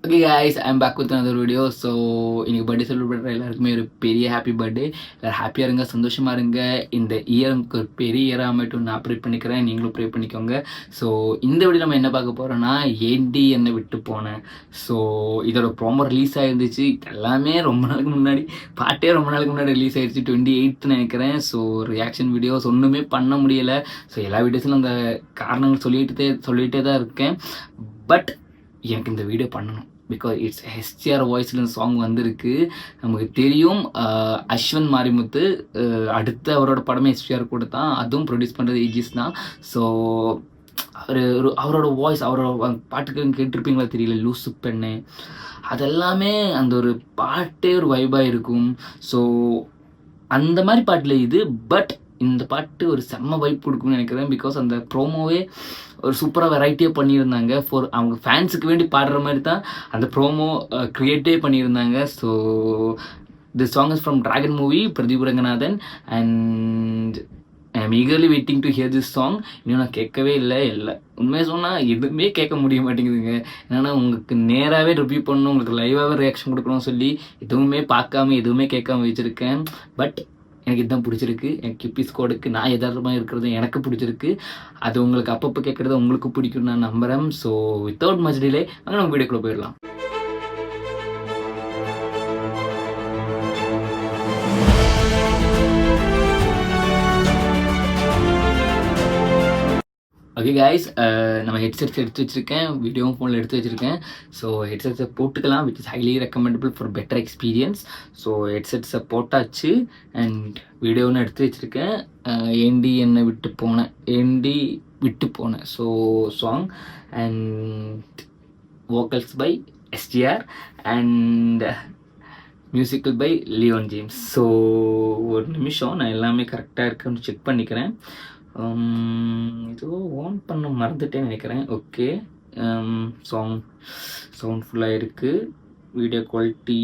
Okay guys, I'm back with another video. So இன்னைக்கு birthday celebrate பண்ணுற எல்லாருக்குமே ஒரு பெரிய ஹாப்பி பர்த்டே. எல்லோரும் ஹாப்பியாக இருங்க, சந்தோஷமாக இருங்க. இந்த இயருக்கு ஒரு பெரிய இயராக அமைட்டும் நான் ப்ரே பண்ணிக்கிறேன், நீங்களும் ப்ரே பண்ணிக்கோங்க. ஸோ இந்த வீடியோ நம்ம என்ன பார்க்க போகிறோன்னா, ஏண்டி என்னை விட்டு போனேன். ஸோ இதோட ப்ரோமோ ரிலீஸ் ஆகிருந்துச்சு. எல்லாமே ரொம்ப நாளுக்கு முன்னாடி, பாட்டே ரொம்ப நாளுக்கு முன்னாடி ரிலீஸ் ஆகிடுச்சு. 28th நினைக்கிறேன். ஸோ ரியாக்ஷன் வீடியோஸ் ஒன்றுமே பண்ண முடியலை. ஸோ எல்லா வீடியோஸிலும் அந்த காரணங்கள் சொல்லிகிட்டே தான் இருக்கேன். பட் எனக்கு இந்த வீடியோ பண்ணணும், பிகாஸ் இட்ஸ் எஸ்டிஆர் வாய்ஸில் இந்த சாங் வந்திருக்கு. நமக்கு தெரியும், அஸ்வந்த் மாரிமுத்து அடுத்து அவரோட படமே எஸ்டிஆர் கூட தான், அதுவும் ப்ரொடியூஸ் பண்ணுறது ஏஜிஸ் தான். ஸோ அவரோட வாய்ஸ், அவரோட பாட்டுக்கு கேட்டிருப்பீங்களா தெரியல, லூசு பெண்ணு, அதெல்லாமே அந்த ஒரு பாட்டே ஒரு வைபாக இருக்கும். ஸோ அந்த மாதிரி பாட்டில் இது, பட் இந்த பாட்டு ஒரு செம்ம வைப் கொடுக்கும்னு நினைக்கிறேன். பிகாஸ் அந்த ப்ரோமோவே ஒரு சூப்பராக வெரைட்டியாக பண்ணியிருந்தாங்க. அவங்க ஃபேன்ஸுக்கு வேண்டி பாடுற மாதிரி தான் அந்த ப்ரோமோ க்ரியேட்டே பண்ணியிருந்தாங்க. So the song is from dragon movie, Pradeep Ranganathan. And I am eagerly waiting to hear this song. இன்னும் நான் கேட்கவே இல்லை. உண்மையாக சொன்னால் எதுவுமே கேட்க முடிய மாட்டேங்குதுங்க. ஏன்னா உங்களுக்கு நேராகவே ரிவ்யூ பண்ணணும், உங்களுக்கு லைவாகவே ரியாக்ஷன் கொடுக்கணும்னு சொல்லி எதுவுமே பார்க்காம எதுவுமே கேட்காம வச்சுருக்கேன். பட் எனக்கு இதுதான் பிடிச்சிருக்கு. எனக்கு கிப்பி ஸ்குவாடுக்கு நான் யதார்த்தமாக இருக்கிறது எனக்கு பிடிச்சிருக்கு. அது உங்களுக்கு அப்பப்போ கேட்குறது உங்களுக்கு பிடிக்கும்னு நான் நம்புகிறேன். ஸோ வித்தவுட் மச் டிலே அங்கே நம்ம வீடியோக்குள்ளே போயிடலாம். ஓகே கைஸ், நம்ம ஹெட்செட்ஸ் எடுத்து வச்சுருக்கேன், வீடியோவும் ஃபோனில் எடுத்து வச்சுருக்கேன். ஸோ ஹெட்செட்ஸை போட்டுக்கலாம், which is highly recommendable for better experience. So ஹெட்செட்ஸை போட்டாச்சு அண்ட் வீடியோன்னு எடுத்து வச்சுருக்கேன். ஏண்டி என்னை விட்டு போனேன் so song and vocals by STR and musical by Leon James. So ஒரு நிமிஷம், நான் எல்லாமே கரெக்டாக இருக்குன்னு செக் பண்ணிக்கிறேன். ஏதோ ஓன் பண்ண மறந்துட்டேன்னு நினைக்கிறேன். ஓகே, சவுண்ட் ஃபுல்லாக இருக்குது, வீடியோ குவாலிட்டி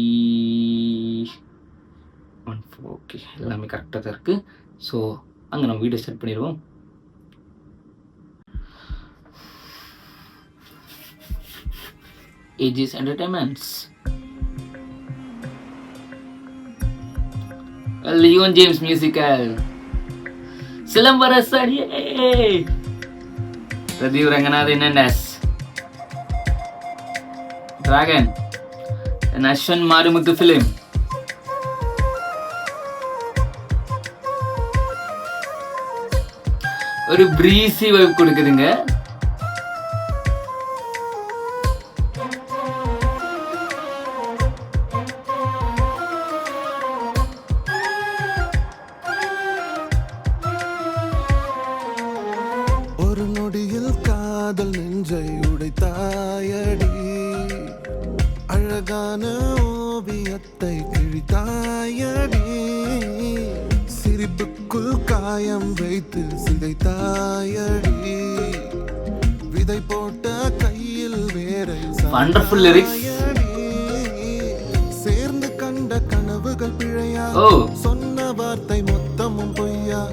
ஓகே, எல்லாமே கரெக்டாக தான் இருக்குது. ஸோ அங்கே நம்ம வீடியோ ஸ்டார்ட் பண்ணிடுவோம். AGS entertainments, Leon James musical, சிலம்பரசடியே, Pradeep Ranganathan and Dragon and Ashwanth Marimuthu film. ஒரு பிரீசி வைப் கொடுக்குதுங்க. ஒரு நொடியில் காதல் நெஞ்சை உடைத்தாயடி, அழகான ஓவியத்தை கிழித்தாயடி, சிரிப்புக்குள் காயம் வைத்து சிதைத்தாயடி, விதை போட்ட கையில் வேரை வண்டர்ஃபுல் லிரிக்ஸ், சேர்ந்து கண்ட கனவுகள் பிழையா, சொன்ன வார்த்தை மொத்தமும் பொய்யா,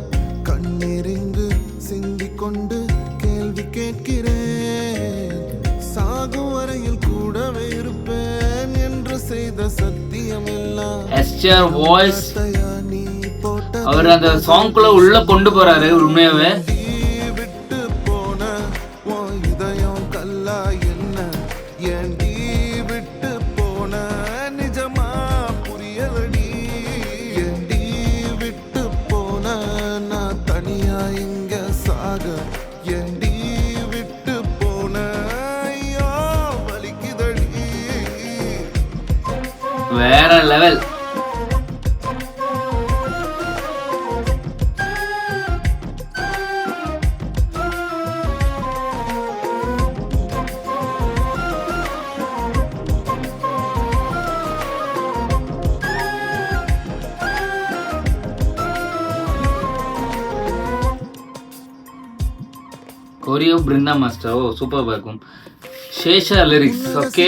கண்ணெறிந்து சிந்திக் கொண்டு கேள்வி கேட்கிறேன், சாகும் வரையில் கூடவே இருப்பேன் என்று செய்த சத்தியம் எல்லாம் எஸ்டிஆர் வாய்ஸ் அவர் அந்த சாங்க்குள்ள உள்ள கொண்டு போறாரு. உண்மையாவே விட்டு போன உன் இதயம் கல்லா என்ன, ஏண்டி விட்டு போன நிஜமா புரியலடி, ஏண்டி விட்டு போன நான் தனியா இங்க சாக, ஏண்டி விட்டு போன ஐயோ வலிக்குதடி. வேற லெவல். கொரியோ பிருந்தா மாஸ்டர், ஓ சூப்பராக இருக்கும். Sesha lyrics, okay.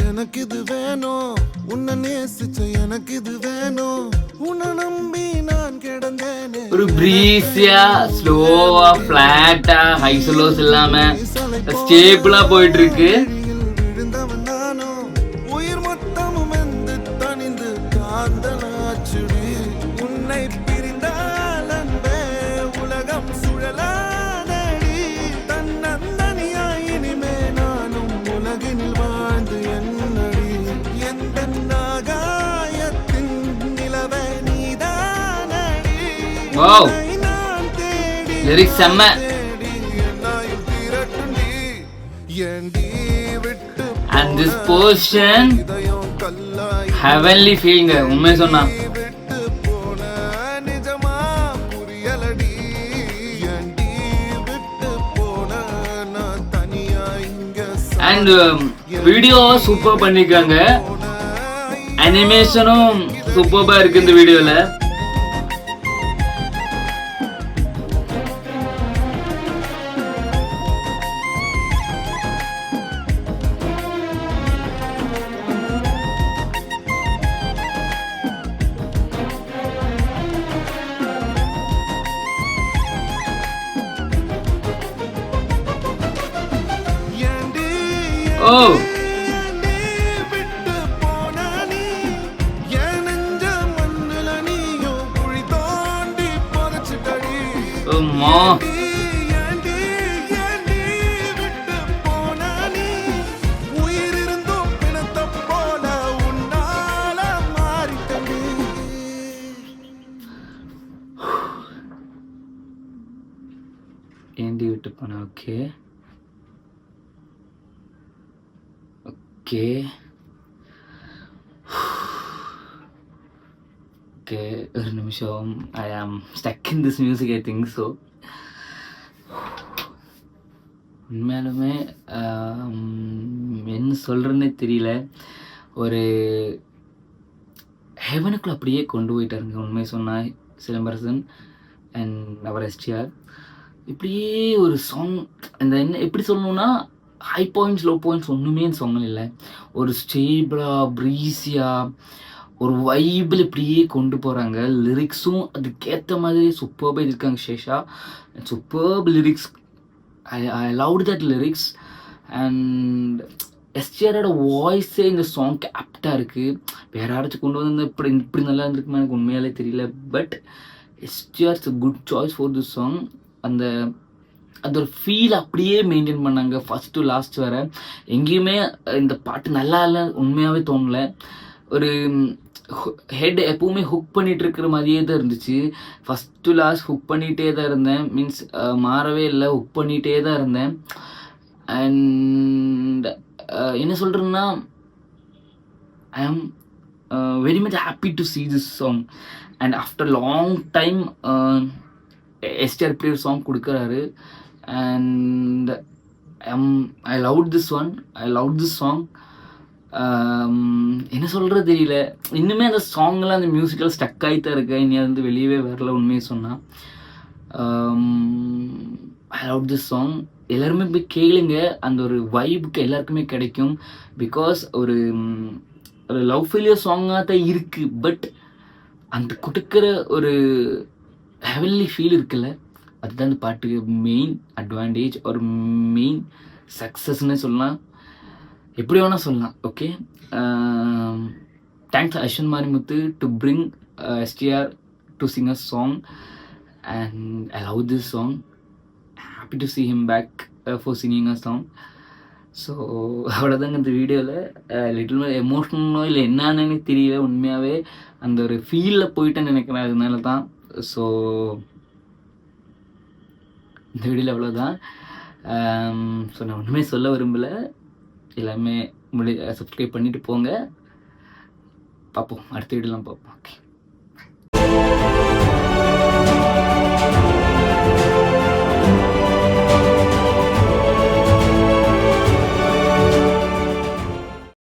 எனக்கு இது வேணும், உன்னை நேசிச்ச எனக்கு இது வேணும், உன்னை நம்பி நான் கிடந்தேனே. ஒரு பிரீஸியா, ஸ்லோவா, ஃபிளாட்டா, ஹை ஸ்லோஸ் இல்லாம ஸ்டேபிளா போயிட்டு இருக்கு. விழுந்தவன் நானோ, வாவ், உன்னை நான் தேடி லிரிக்ஸ் செம்ம. தேடி என்னாயும் திரட்டுண்டி ஏண்டி விட்டு And this portion இதயம் கல்லாய் heavenly feeling உண்மை சொன்னா. விட்டு போன நிஜமா புரியலடி ஏண்டி விட்டு போன நான் தனியா இங்க And வீடியோ சூப்பர் பண்ணிருக்காங்க, அனிமேஷனும் சூப்பர்பா இருக்கு இந்த வீடியோல. ஏண்டி ஓ, விட்டு போன நீ என் நெஞ்ச மண்ணுல நீயும் குழி தோண்டி புதைச்சிட்டடி அம்மா, ஏண்டி விட்டு போன நீ உயிர் இருந்தும் பிணத்த போல உன்னால மாறிட்டடி ஏண்டி விட்டு போன. ஓகே ஓகே ஓகே, ஒரு நிமிஷம். ஐ ஆம் stuck in this music, I think so. உண்மையாலுமே என்ன சொல்கிறேன்னே தெரியல. ஒரு ஹெவனுக்குள்ள அப்படியே கொண்டு போயிட்டாருங்க உண்மை சொன்னால் சிலம்பரசன் அண்ட் அவர் எஸ்டிஆர். இப்படியே ஒரு சாங், அந்த என்ன எப்படி சொல்லணும்னா, ஹை பாயிண்ட்ஸ் லோ பாயிண்ட்ஸ் ஒன்றுமே இந்த சாங்கில் இல்லை. ஒரு ஸ்டேபிளாக ப்ரீஸியாக ஒரு வைபிள் இப்படியே கொண்டு போகிறாங்க. லிரிக்ஸும் அதுக்கேற்ற மாதிரி சூப்பர்பாக இருக்காங்க. சேஷா superb lyrics. I love that lyrics. And எஸ்டிஆரோட வாய்ஸே இந்த சாங்க்கு ஆப்டாக இருக்குது. வேறு யாராச்சும் கொண்டு வந்து இப்படி நல்லா இருந்திருக்குமா எனக்கு உண்மையாலே தெரியல. But STR's a good choice for this song. அந்த ஒரு ஃபீல் அப்படியே மெயின்டைன் பண்ணாங்க ஃபஸ்ட் டு லாஸ்ட் வர. எங்கேயுமே இந்த பாட்டு நல்லா இல்லை உண்மையாகவே தோணலை. ஒரு ஹெட் எப்பவுமே ஹுக் பண்ணிட்டு இருக்கிற மாதிரியே தான் இருந்துச்சு. ஃபஸ்ட் டு லாஸ்ட் ஹுக் பண்ணிகிட்டே தான் இருந்தேன். மீன்ஸ் மாறவே இல்லை, ஹுக் பண்ணிகிட்டே தான் இருந்தேன். அண்ட் என்ன சொல்கிறேன்னா, I am very much happy to see this song. And after long time STR இப்படி ஒரு சாங் கொடுக்குறாரு. And I love this one, I love this song. என்ன சொல்கிறது தெரியல. இன்னுமே அந்த சாங்லாம் அந்த மியூசிக்கில் ஸ்டக் ஆகித்தான் இருக்கேன். இனி அது வந்து வெளியவே வரல உண்மையை சொன்னால். ஐ லவ் திஸ் சாங். எல்லாருமே போய் கேளுங்க, அந்த ஒரு வைபுக்கு எல்லாருக்குமே கிடைக்கும். பிகாஸ் ஒரு லவ் ஃபெயிலியர் சாங்காக தான் இருக்குது. பட் அந்த கொடுக்குற ஒரு ஹெவன்லி ஃபீல் இருக்குல்ல, அதுதான் இந்த பாட்டுக்கு மெயின் அட்வான்டேஜ், ஒரு மெயின் சக்ஸஸ்ன்னு சொல்லலாம், எப்படி வேணால் சொல்லலாம். Okay, thanks Ashwin Marimuthu to bring STR to Singh a song. And I love this song. Happy to see him back for singing a song. So அவ்வளோதாங்க இந்த வீடியோவில். லிட்டில் எமோஷ்னலோ இல்லை என்னன்னு தெரியல. உண்மையாகவே அந்த ஒரு ஃபீலில் போயிட்டேன்னு நினைக்கிறேன், அதனால தான். ஸோ இந்த வீடியோவில் அவ்வளோதான். ஸோ நான் ஒன்றுமே சொல்ல விரும்பலை. எல்லாமே சப்ஸ்கிரைப் பண்ணிவிட்டு போங்க. பார்ப்போம், அடுத்த வீடியோலாம் பார்ப்போம். ஓகே.